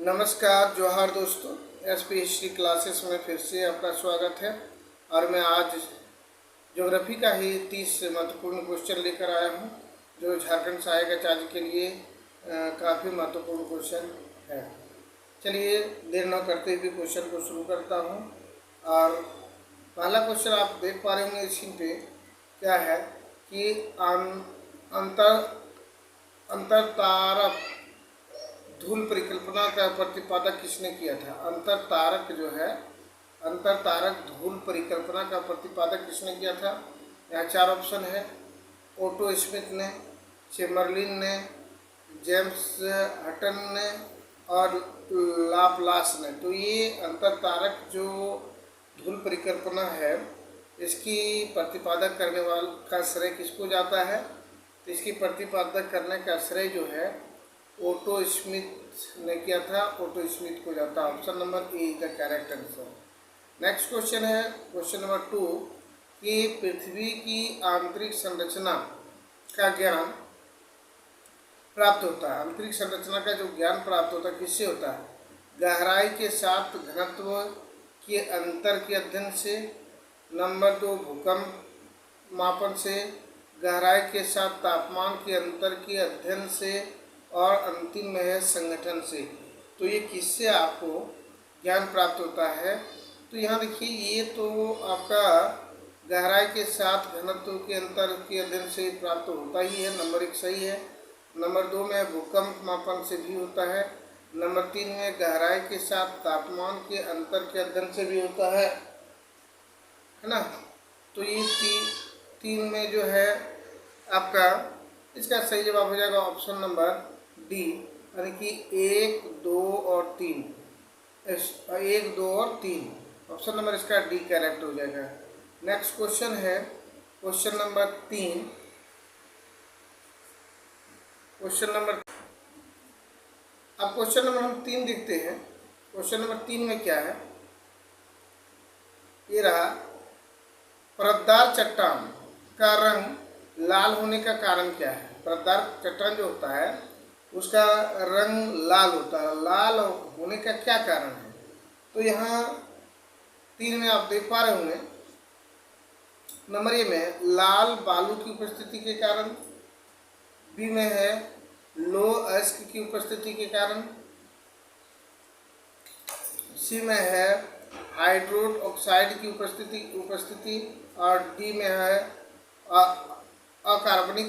नमस्कार, जोहार दोस्तों। एसपी हिस्ट्री क्लासेस में फिर से आपका स्वागत है। और मैं आज ज्योग्राफी का ही 30 महत्वपूर्ण क्वेश्चन लेकर आया हूं, जो झारखंड सहायक आचार्य के लिए काफ़ी महत्वपूर्ण क्वेश्चन है। चलिए देर न करते हुए क्वेश्चन को शुरू करता हूं। और पहला क्वेश्चन आप देख पा रहे होंगे स्क्रीन पे, क्या है कि अंतरतारक धूल परिकल्पना का प्रतिपादक किसने किया था। अंतरतारक धूल परिकल्पना का प्रतिपादक किसने किया था। यहाँ 4 ऑप्शन है। ओटो स्मिथ ने, चेम्बरलिन ने, जेम्स हटन ने और लाप्लास ने। तो ये अंतरतारक जो धूल परिकल्पना है, इसकी प्रतिपादक करने वाले का श्रेय किसको जाता है। तो इसकी प्रतिपादक करने का श्रेय जो है ओटो स्मिथ ने किया था। ओटो स्मिथ को जाता है। Option number A is the correct answer. Next question है क्वेश्चन नंबर 2 कि पृथ्वी की आंतरिक संरचना का ज्ञान प्राप्त होता है। आंतरिक संरचना का जो ज्ञान प्राप्त होता है किससे होता है। गहराई के साथ घनत्व के अंतर के अध्ययन से, नंबर 2 भूकंप मापन से, गहराई के साथ तापमान के अंतर के अध्ययन से, और अंतिम में है संगठन से। तो ये किससे आपको ज्ञान प्राप्त होता है। तो यहाँ देखिए, ये तो आपका गहराई के साथ घनत्व के अंतर के अध्ययन से प्राप्त होता ही है। नंबर 1 सही है। नंबर 2 में भूकंप मापन से भी होता है। नंबर 3 में गहराई के साथ तापमान के अंतर के अध्ययन से भी होता है ना। तो ये तीन में जो है आपका, इसका सही जवाब हो जाएगा ऑप्शन नंबर डी, यानी कि 1, 2 और 3। 1, 2 और 3 ऑप्शन नंबर इसका डी करेक्ट हो जाएगा। नेक्स्ट क्वेश्चन है क्वेश्चन नंबर 3। अब क्वेश्चन नंबर हम 3 देखते हैं। क्वेश्चन नंबर 3 में क्या है, ये रहा, परतदार चट्टान का रंग लाल होने का कारण क्या है। परतदार चट्टान जो होता है उसका रंग लाल होता है। लाल होने का क्या कारण है। तो यहाँ 3 में आप देख पा रहे होंगे, नंबर ए में लाल बालू की उपस्थिति के कारण, बी में है लो अयस्क की उपस्थिति के कारण, सी में है हाइड्रोड ऑक्साइड की उपस्थिति और डी में है अकार्बनिक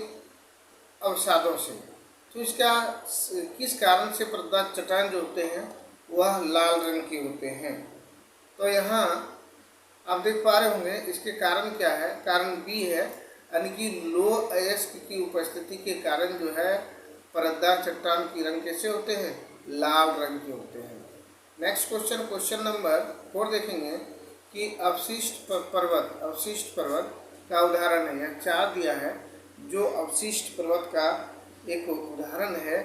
अवसादों से। तो इसका किस कारण से परतदार चट्टान जो होते हैं वह लाल रंग के होते हैं। तो यहाँ आप देख पा रहे होंगे इसके कारण क्या है। कारण बी है, यानी कि लो अयस्क की उपस्थिति के कारण जो है परतदार चट्टान की रंग कैसे होते हैं, लाल रंग के होते हैं। नेक्स्ट क्वेश्चन नंबर 4 देखेंगे कि अवशिष्ट पर्वत का उदाहरण है। यहाँ 4 दिया है जो अवशिष्ट पर्वत का एक उदाहरण है।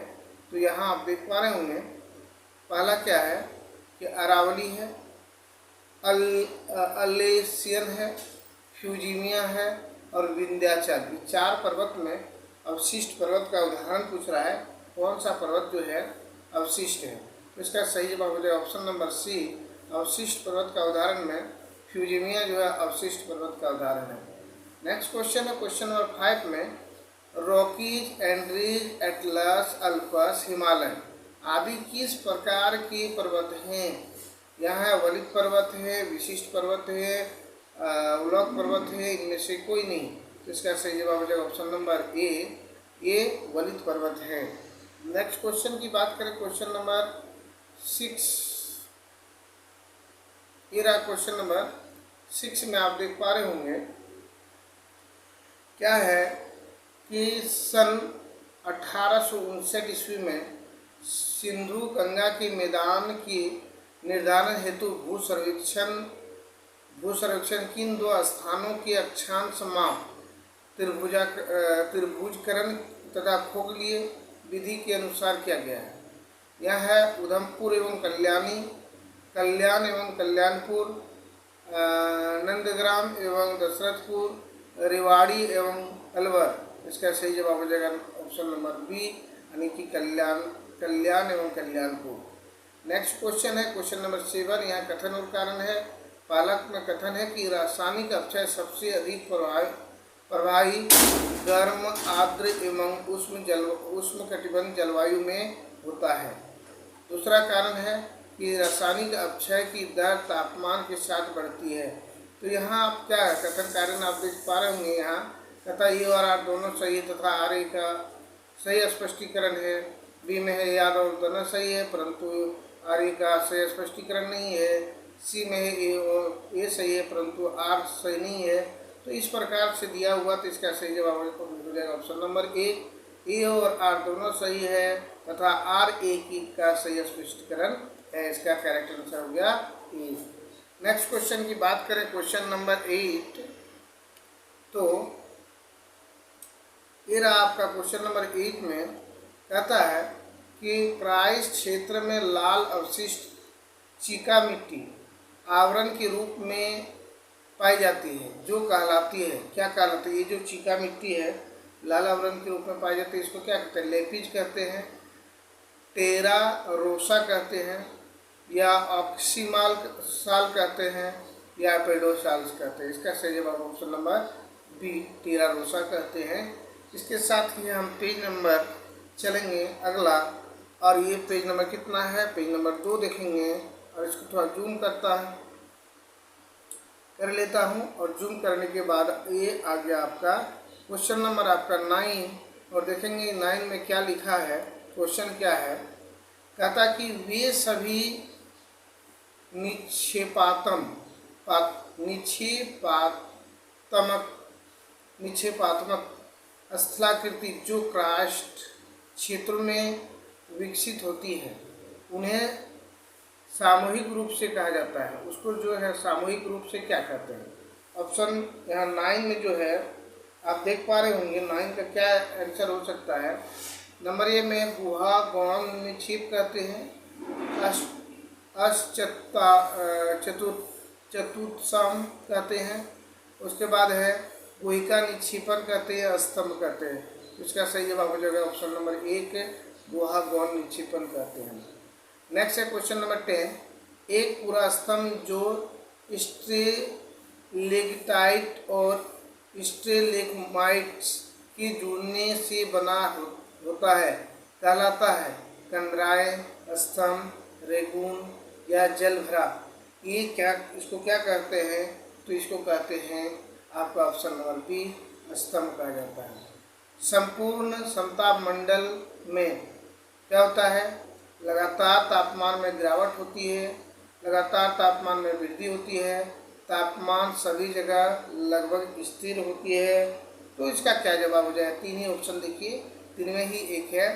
तो यहाँ आप देख पा रहे होंगे, पहला क्या है कि अरावली है, अलेसियन है, फ्यूजीनिया है और विंध्याचल। 4 पर्वत में अवशिष्ट पर्वत का उदाहरण पूछ रहा है। कौन सा पर्वत जो है अवशिष्ट है। तो इसका सही जवाब हो जाएगा ऑप्शन नंबर सी। अवशिष्ट पर्वत का उदाहरण में फ्यूजीनिया जो है अवशिष्ट पर्वत का उदाहरण है। नेक्स्ट क्वेश्चन है क्वेश्चन नंबर 5 में, Rockies, Andries, Atlas, Alps, Himalaya आदि किस प्रकार के पर्वत हैं। यहाँ वलित पर्वत है, विशिष्ट पर्वत है, उलक पर्वत है, इनमें से कोई नहीं। तो इसका सही जवाब हो जाएगा ऑप्शन नंबर ए, ये वलित पर्वत है। नेक्स्ट क्वेश्चन की बात करें क्वेश्चन नंबर 6। ये रहा क्वेश्चन नंबर 6 में आप देख पा रहे होंगे, क्या है कि सन 1859 ईस्वी में सिंधु गंगा के मैदान के निर्धारण हेतु भू सर्वेक्षण किन 2 स्थानों के अक्षांश माप, त्रिभुजकरण तथा खगोलीय विधि के अनुसार किया गया है। यह है उधमपुर एवं कल्याण एवं कल्याणपुर, नंदग्राम एवं दशरथपुर, रेवाड़ी एवं अलवर। इसका सही जवाब हो जाएगा ऑप्शन नंबर बी, यानी कि कल्याण एवं कल्याणपुर। नेक्स्ट क्वेश्चन है क्वेश्चन नंबर 7। यहाँ कथन और कारण है। पालक में कथन है कि रासायनिक अपचय सबसे अधिक प्रवाही गर्म, आर्द्र एवं उष्ण कटिबंध जलवायु में होता है। दूसरा कारण है कि रासायनिक अपचय की दर तापमान के साथ बढ़ती है। तो यहाँ आप क्या है कथन कारण आप देख पा रहे होंगे। यहाँ तथा ए और आर दोनों सही है तथा आर ए का सही स्पष्टीकरण है। बी में है आर और दोनों सही है परंतु आर ए का सही स्पष्टीकरण नहीं है। सी में है ए सही है परंतु आर सही नहीं है। तो इस प्रकार से दिया हुआ तो इसका सही जवाब हो जाएगा ऑप्शन नंबर ए और आर दोनों सही है तथा आर ए की का सही स्पष्टीकरण है। इसका करेक्ट आंसर हो गया ए। नेक्स्ट क्वेश्चन की बात करें क्वेश्चन नंबर 8। तो ये रहा आपका क्वेश्चन नंबर 8 में कहता है कि प्रायश्चित क्षेत्र में लाल अवशिष्ट चीका मिट्टी आवरण के रूप में पाई जाती है जो कहलाती है, क्या कहलाती है? ये जो चीका मिट्टी है लाल आवरण के रूप में पाई जाती है, इसको क्या कहते हैं? लेपिज कहते हैं, टेरा रोसा कहते हैं, या ऑक्सीमाल साल कहते हैं, या पेडोसाल्स कहते हैं। इसका सही जवाब ऑप्शन नंबर बी टेरा रोसा कहते हैं। इसके साथ ही हम पेज नंबर चलेंगे अगला, और ये पेज नंबर कितना है? पेज नंबर 2 देखेंगे। और इसको थोड़ा जूम कर लेता हूँ, और जूम करने के बाद ये आ गया आपका क्वेश्चन नंबर आपका 9। और देखेंगे 9 में क्या लिखा है। क्वेश्चन क्या है? कहता कि वे सभी निक्षेपात्मक स्थलाकृति जो क्रस्ट क्षेत्रों में विकसित होती है उन्हें सामूहिक रूप से कहा जाता है। उसको जो है सामूहिक रूप से क्या कहते हैं? ऑप्शन यहाँ 9 में जो है आप देख पा रहे होंगे 9 का क्या आंसर हो सकता है। नंबर ए में गुहा गौण निक्षेप कहते हैं, चतुर्थाम कहते हैं, उसके बाद है गुहिका निक्षेपण कहते हैं, स्तंभ कहते हैं। इसका सही जवाब हो जाएगा ऑप्शन नंबर 1 गुहा गौण निक्षेपण कहते हैं। नेक्स्ट है क्वेश्चन नंबर 10। एक पूरा स्तंभ जो स्ट्रेलेक्टाइट और स्ट्रेलेगमाइट्स के जुड़ने से बना होता है कहलाता है कंदराय, स्तंभ, रेगून या जलभरा। ये क्या, इसको क्या कहते हैं? तो इसको कहते हैं आपका ऑप्शन नंबर बी स्तंभ कहा जाता है। संपूर्ण समताप मंडल में क्या होता है? लगातार तापमान में गिरावट होती है, लगातार तापमान में वृद्धि होती है, तापमान सभी जगह लगभग स्थिर होती है। तो इसका क्या जवाब हो जाएगा? 3 ही ऑप्शन देखिए, 3 में ही एक है।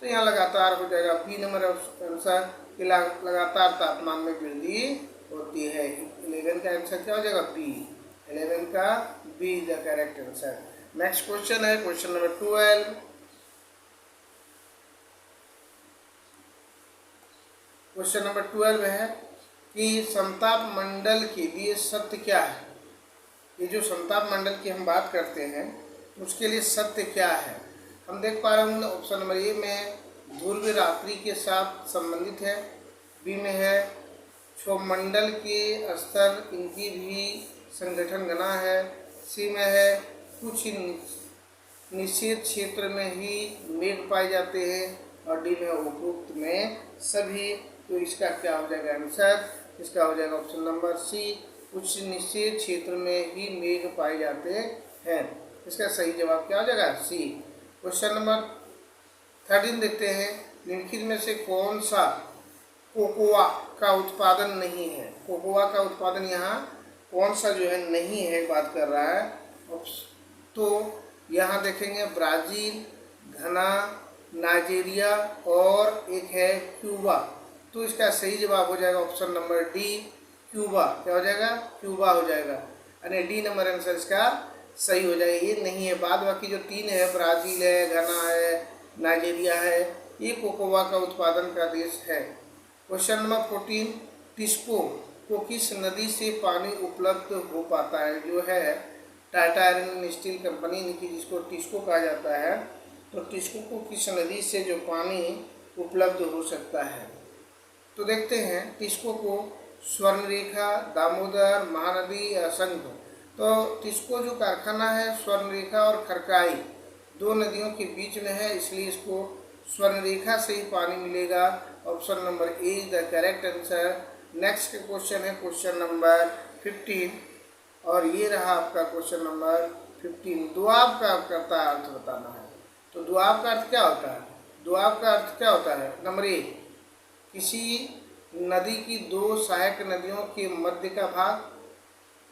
तो यहाँ लगातार हो जाएगा बी नंबर आंसर कि लगातार तापमान में वृद्धि होती है। 11 का आंसर क्या हो जाएगा? बी। 11 का be the correct answer. Next question है क्वेश्चन नंबर 12। क्वेश्चन नंबर 12 है कि समताप मंडल के लिए सत्य क्या है? ये जो समताप मंडल की हम बात करते हैं उसके लिए सत्य क्या है? हम देख पा रहे होंगे ऑप्शन नंबर ए में ध्रुव रात्रि के साथ संबंधित है, बी में है क्षोभमंडल के स्तर इनकी भी संगठन गणना है, सी में है कुछ निषेध क्षेत्र में ही मेघ पाए जाते हैं, और डी में उपरोक्त में सभी। तो इसका क्या हो जाएगा आंसर? इसका हो जाएगा ऑप्शन नंबर सी कुछ निषेध क्षेत्र में ही मेघ पाए जाते हैं। इसका सही जवाब क्या हो जाएगा? सी। क्वेश्चन नंबर 13 देखते हैं। निम्नलिखित में से कौन सा कोकोआ का उत्पादन नहीं है? कोकोआ का उत्पादन यहाँ कौन सा जो है नहीं है बात कर रहा है। तो यहाँ देखेंगे ब्राज़ील, घना, नाइजीरिया और एक है क्यूबा। तो इसका सही जवाब हो जाएगा ऑप्शन नंबर डी क्यूबा। क्या हो जाएगा? क्यूबा हो जाएगा, यानी डी नंबर आंसर इसका सही हो जाएगा। ये नहीं है, बाद बाकी जो 3 है ब्राज़ील है, घना है, नाइजीरिया है, ये कोकोआ का उत्पादन का देश है। Question number 14। टिस्को को किस नदी से पानी उपलब्ध हो पाता है? जो है टाटा आयरन स्टील कंपनी जिसको टिस्को कहा जाता है, तो टिस्को को किस नदी से जो पानी उपलब्ध हो सकता है? तो देखते हैं टिस्को को स्वर्णरेखा, दामोदर, महानदी या संघ। तो टिस्को जो कारखाना है स्वर्णरेखा और खरकाई दो नदियों के बीच में है, इसलिए इसको स्वर्णरेखा से ही पानी मिलेगा। Option number A is the correct answer. Next question है क्वेश्चन नंबर 15 और ये रहा आपका क्वेश्चन नंबर 15। दुआब का करता अर्थ बताना है। तो दुआब का अर्थ क्या होता है? दुआब का अर्थ क्या होता है? नंबर ए, किसी नदी की दो सहायक नदियों के मध्य का भाग।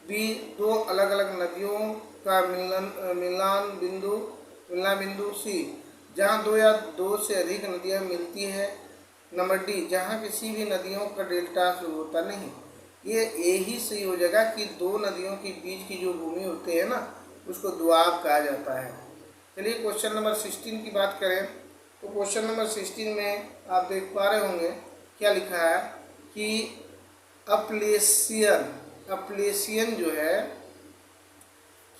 बी, दो अलग अलग नदियों का मिलना बिंदु। सी, जहाँ दो या दो से अधिक नदियाँ मिलती है। नंबर डी, जहाँ किसी भी नदियों का डेल्टा शुरू होता नहीं। ये यही सही हो जाएगा कि दो नदियों के बीच की जो भूमि होती है ना, उसको दुआब कहा जाता है। चलिए क्वेश्चन नंबर 16 की बात करें तो क्वेश्चन नंबर 16 में आप देख पा रहे होंगे क्या लिखा है कि अपलेशियन जो है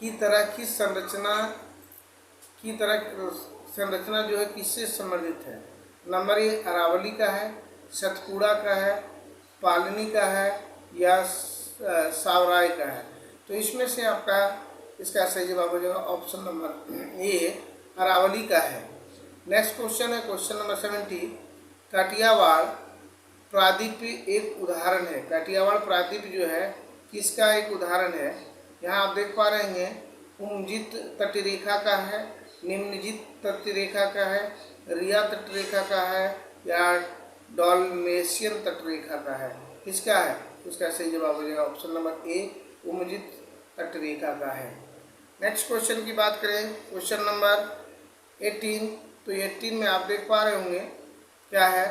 की तरह की संरचना जो है किससे संबंधित है? नंबर ए, अरावली का है, सतपुड़ा का है, पालनी का है या सावराय का है। तो इसमें से आपका इसका सही जवाब हो जाएगा ऑप्शन नंबर ए, अरावली का है। नेक्स्ट क्वेश्चन है क्वेश्चन नंबर 70। काठियावाड़ प्रायद्वीप एक उदाहरण है। काठियावाड़ प्रायद्वीप जो है किसका एक उदाहरण है? यहाँ आप देख पा रहे हैं उपजित तटरेखा का है, निम्नजित तटरेखा का है, रिया तटरेखा का है या डॉल्मेशियन तटरेखा का है। किसका है? उसका सही जवाब हो जाएगा ऑप्शन नंबर ए, उपजित तटरेखा का है। नेक्स्ट क्वेश्चन की बात करें क्वेश्चन नंबर 18। तो 18 में आप देख पा रहे होंगे क्या है,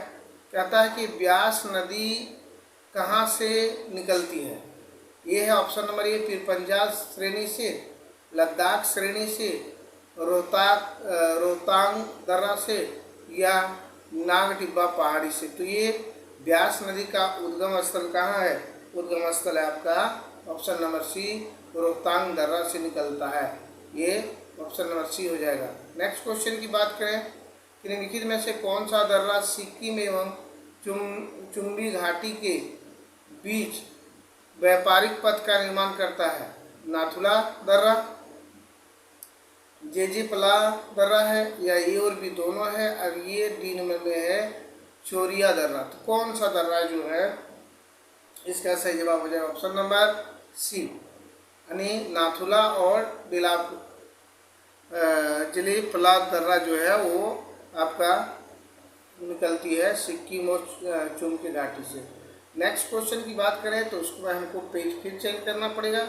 कहता है कि ब्यास नदी कहाँ से निकलती है? ये है ऑप्शन नंबर ए, पीरपंजाल श्रेणी से, लद्दाख श्रेणी से, रोहतांग दर्रा से या नागटिब्बा पहाड़ी से। तो ये ब्यास नदी का उद्गम स्थल कहाँ है? उद्गम स्थल है आपका ऑप्शन नंबर सी, रोहतांग दर्रा से निकलता है। ये ऑप्शन नंबर सी हो जाएगा। नेक्स्ट क्वेश्चन की बात करें कि निम्नलिखित में से कौन सा दर्रा सिक्किम एवं चुम्बी घाटी के बीच व्यापारिक पथ का निर्माण करता है? नाथुला दर्रा, जेजेपला दर्रा है या ए और बी दोनों है और ये डी नंबर में है चोरिया दर्रा। तो कौन सा दर्रा जो है इसका सही जवाब हो जाएगा ऑप्शन नंबर सी, यानी नाथुला और जेजेपला दर्रा जो है वो आपका निकलती है सिक्किम और चुम्बी घाटी से। नेक्स्ट क्वेश्चन की बात करें तो उसको हमको पेज फिर चेंज करना पड़ेगा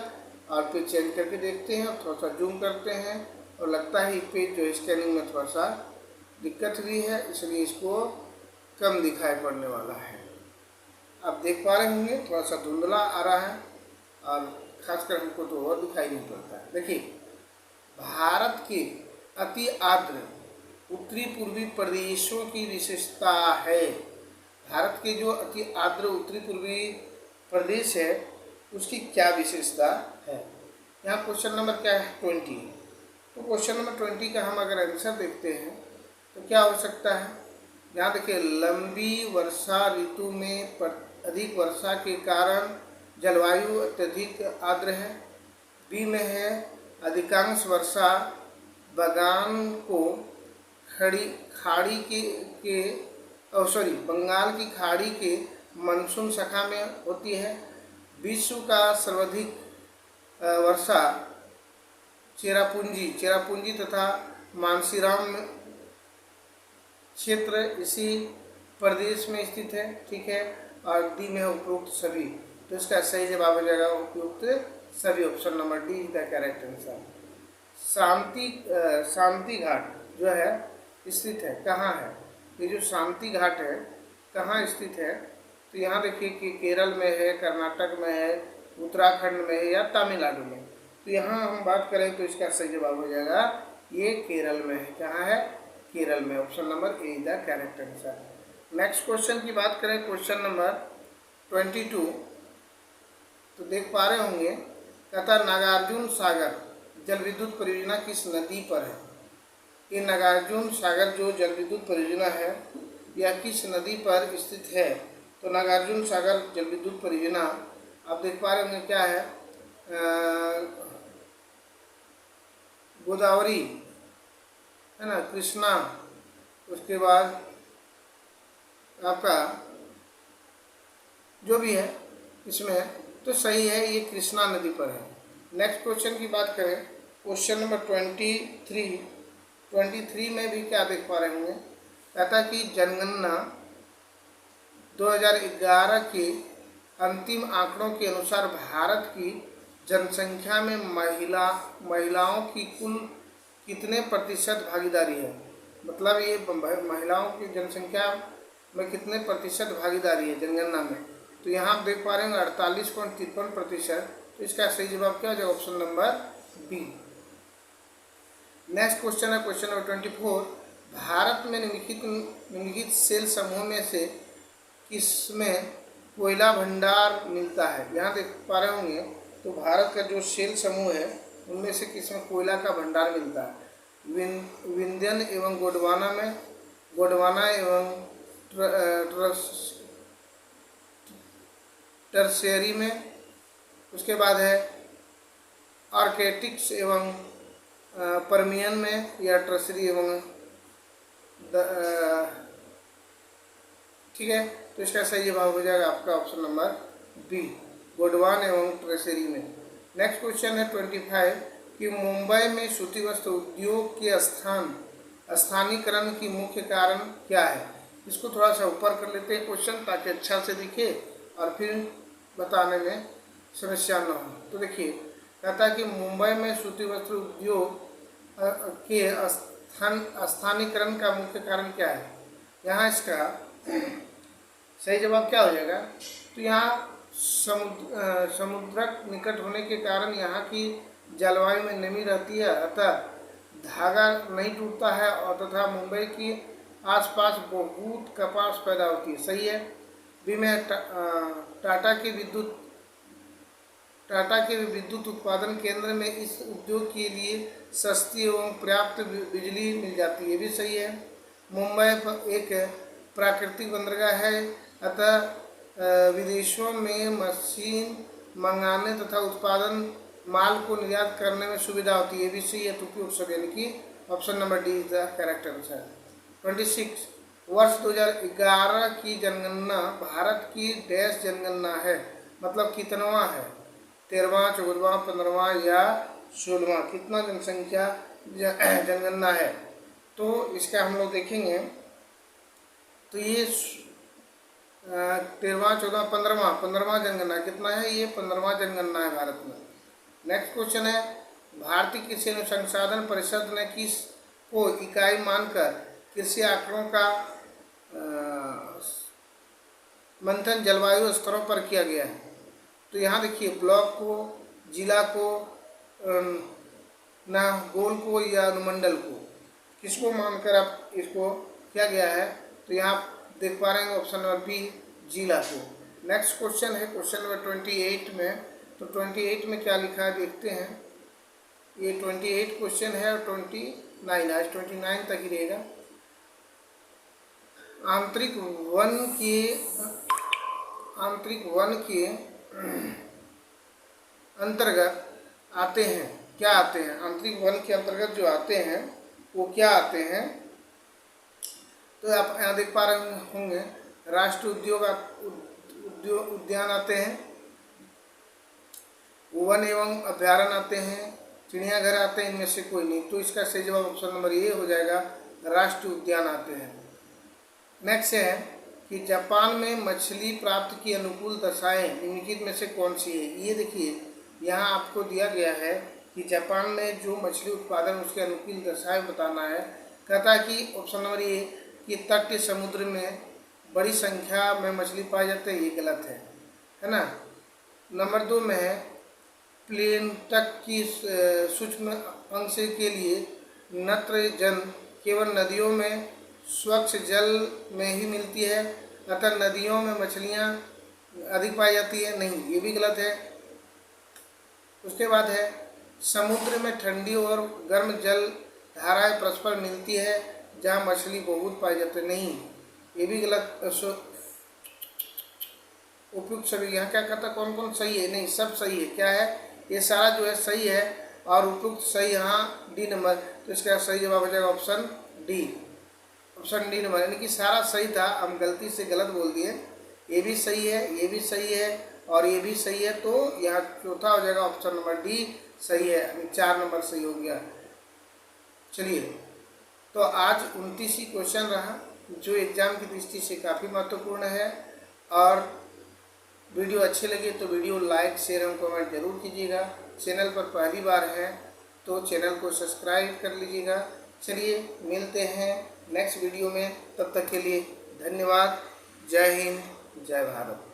और पेज चेंज करके देखते हैं और थोड़ा सा जूम करते हैं और लगता है पेज जो स्कैनिंग में थोड़ा सा दिक्कत हुई है, इसलिए इसको कम दिखाई पड़ने वाला है। आप देख पा रहे होंगे थोड़ा सा धुंधला आ रहा है और खासकर हमको तो और दिखाई नहीं पड़ता है। देखिए, भारत के अति आर्द्र उत्तरी पूर्वी प्रदेशों की विशेषता है। भारत के जो अति आर्द्र उत्तरी पूर्वी प्रदेश है उसकी क्या विशेषता है? यहाँ क्वेश्चन नंबर क्या है 20। तो क्वेश्चन नंबर 20 का हम अगर आंसर देखते हैं तो क्या हो सकता है? यहाँ देखिए, लंबी वर्षा ऋतु में अधिक वर्षा के कारण जलवायु अत्यधिक आर्द्र है। बी में है अधिकांश वर्षा बंगाल की खाड़ी के मानसून शाखा में होती है। विश्व का सर्वाधिक वर्षा चेरापूंजी तथा मानसीराम क्षेत्र इसी प्रदेश में स्थित है। ठीक है, और डी में है उपरोक्त सभी। तो इसका सही जवाब हो जाएगा उपयुक्त सभी, option number D is the correct answer. Shanti Ghat जो है स्थित है कहाँ है? ये जो शांति घाट है कहाँ स्थित है? तो यहाँ देखिए कि केरल में है, कर्नाटक में है, उत्तराखंड में है या तमिलनाडु में। तो यहाँ हम बात करें तो इसका सही जवाब हो जाएगा ये केरल में है। कहाँ है? केरल में, option number A is the correct answer. Next question की बात करें क्वेश्चन नंबर 22। तो देख पा रहे होंगे कहता नागार्जुन सागर जल विद्युत परियोजना किस नदी पर है? ये नागार्जुन सागर जो जल विद्युत परियोजना है यह किस नदी पर स्थित है? तो नागार्जुन सागर जल विद्युत परियोजना आप देख पा रहे होंगे क्या है, गोदावरी है ना, कृष्णा, उसके बाद आपका जो भी है इसमें, तो सही है, ये कृष्णा नदी पर है। नेक्स्ट क्वेश्चन की बात करें, क्वेश्चन नंबर 23 में भी क्या देख पा रहे होंगे, कहता कि जनगणना 2011 के अंतिम आंकड़ों के अनुसार भारत की जनसंख्या में महिलाओं की कुल कितने प्रतिशत भागीदारी है। मतलब ये महिलाओं की जनसंख्या में कितने प्रतिशत भागीदारी है जनगणना में। तो यहाँ आप देख पा रहे हैं 48.53%। तो इसका सही जवाब क्या हो जाएगा, option number B. Next question है क्वेश्चन नंबर 24। भारत में निम्नलिखित सेल समूह में से किसमें कोयला भंडार मिलता है। यहाँ देख पा रहे होंगे, तो भारत का जो सेल समूह है उनमें से किसमें कोयला का भंडार मिलता है। विंध्यन एवं गोंडवाना एवं टर्शियरी में, उसके बाद है आर्कटिक्स एवं परमियन में, या टर्शियरी एवं ठीक है। तो इसका सही जवाब हो जाएगा आपका ऑप्शन नंबर बी, गोंडवाना एवं टर्शियरी में। नेक्स्ट क्वेश्चन है 25 कि मुंबई में सूती वस्त्र उद्योग के स्थानीकरण की मुख्य कारण क्या है। इसको थोड़ा सा ऊपर कर लेते हैं क्वेश्चन, ताकि अच्छा से दिखे और फिर बताने में समस्या न हो। तो देखिए, कहता है कि मुंबई में सूती वस्त्र उद्योग के स्थानीकरण का मुख्य कारण क्या है। यहाँ इसका सही जवाब क्या हो जाएगा, तो यहाँ समुद्रक निकट होने के कारण यहाँ की जलवायु में नमी रहती है, अतः धागा नहीं टूटता है, और तथा मुंबई की आसपास बहुत कपास पैदा होती है। सही है। बी में टाटा के विद्युत उत्पादन केंद्र में इस उद्योग के लिए सस्ती एवं पर्याप्त बिजली मिल जाती है, भी सही है। मुंबई एक प्राकृतिक बंदरगाह है, अतः विदेशों में मशीन मंगाने तथा उत्पादन माल को निर्यात करने में सुविधा होती है, भी सही है। टू ऑप्शन यानी कि option number D is the correct answer. 26 वर्ष 2011 की जनगणना भारत की डैश जनगणना है, मतलब कितनवा है, 13वां, 14वां, 15वां या 16वां, कितना जनसंख्या जनगणना है। तो इसका हम लोग देखेंगे, तो ये 13वां, 14वां, 15वां जनगणना कितना है, ये 15वां जनगणना है भारत में। नेक्स्ट क्वेश्चन है, भारतीय कृषि अनुसंधान परिषद ने किस को इकाई मानकर कृषि आंकड़ों का मंथन जलवायु स्तरों पर किया गया है। तो यहाँ देखिए, ब्लॉक को, जिला को, गोल को या अनुमंडल को, किसको मानकर आप इसको किया गया है। तो यहाँ देख पा रहे हैं ऑप्शन नंबर बी, जिला को। नेक्स्ट क्वेश्चन है क्वेश्चन नंबर 28 में। तो 28 में क्या लिखा है देखते हैं। ये 28 क्वेश्चन है और 29 आज 29 तक ही रहेगा। आंतरिक वन के अंतर्गत आते हैं, क्या आते हैं, आंतरिक वन के अंतर्गत जो आते हैं वो क्या आते हैं। तो आप यहाँ देख पा रहे होंगे, राष्ट्रीय उद्यान आते हैं, वन एवं अभ्यारण्य आते हैं, चिड़ियाघर आते हैं, इनमें से कोई नहीं। तो इसका सही जवाब ऑप्शन नंबर ए हो जाएगा, राष्ट्रीय उद्यान आते हैं। नेक्स्ट है कि जापान में मछली प्राप्ति की अनुकूल दशाएं निम्नलिखित में से कौन सी है। ये देखिए, यहाँ आपको दिया गया है कि जापान में जो मछली उत्पादन उसके अनुकूल दशाएं बताना है। कहता है कि ऑप्शन नंबर ए कि तटीय समुद्र में बड़ी संख्या में मछली पाई जाती है, ये गलत है ना। नंबर 2 में है प्लेन्टक की सूक्ष्म अंश के लिए नत्रजन केवल नदियों में स्वच्छ जल में ही मिलती है, अतः नदियों में मछलियाँ अधिक पाई जाती है, नहीं, ये भी गलत है। उसके बाद है समुद्र में ठंडी और गर्म जल धाराएं परस्पर मिलती है जहाँ मछली बहुत पाई जाती है, नहीं, ये भी गलत। उपयुक्त सभी, यहाँ क्या कहता कौन कौन सही है, नहीं सब सही है, क्या है ये सारा जो है सही है, और उपयुक्त सही यहाँ डी नंबर, तो इसका सही जवाब हो जाएगा option D, option D number, यानी कि सारा सही था, हम गलती से गलत बोल दिए, ये भी सही है, ये भी सही है और ये भी सही है, तो यहाँ चौथा हो जाएगा ऑप्शन नंबर डी सही है, 4 नंबर सही हो गया। चलिए, तो आज 29 ही क्वेश्चन रहा जो एग्ज़ाम की दृष्टि से काफ़ी महत्वपूर्ण है, और वीडियो अच्छी लगी तो वीडियो लाइक शेयर एवं कमेंट जरूर कीजिएगा। चैनल पर पहली बार है तो चैनल को सब्सक्राइब कर लीजिएगा। चलिए मिलते हैं नेक्स्ट वीडियो में, तब तक के लिए धन्यवाद। जय हिंद, जय भारत।